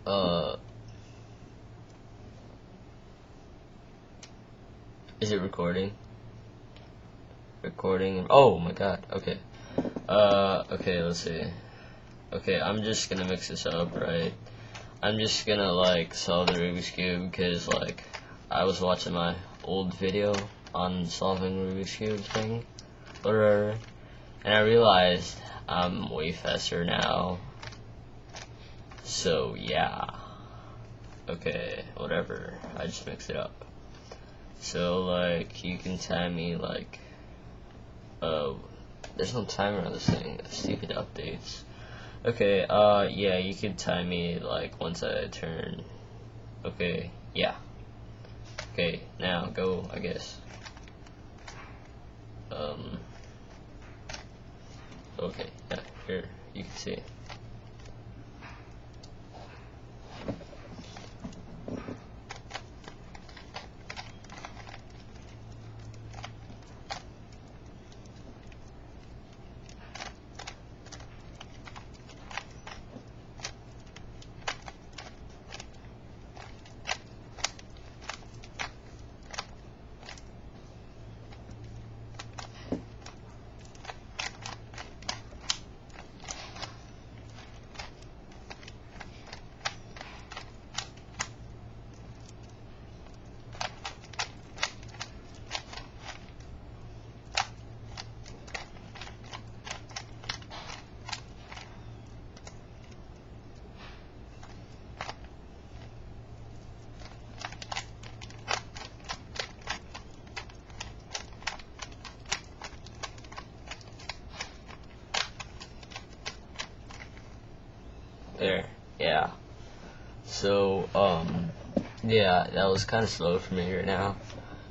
Uh, is it recording? Recording. Oh my god. Okay. Okay, let's see. Okay, I'm just gonna mix this up, right? I'm just gonna like solve the Rubik's Cube because like I was watching my old video on solving Rubik's Cube thing, whatever, and I realized I'm way faster now. So yeah. Okay, whatever. I just mixed it up. So like you can time me like there's no timer on this thing. Stupid updates. Okay, yeah, you can time me like once I turn. Okay, yeah. Okay, now go, I guess. Okay, yeah, here, you can see. There, yeah. So, yeah, that was kind of slow for me right now,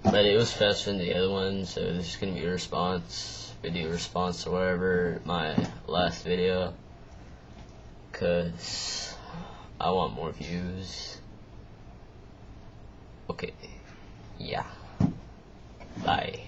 but it was faster than the other one, so this is gonna be a video response or whatever, my last video, cause I want more views. Okay, yeah, bye.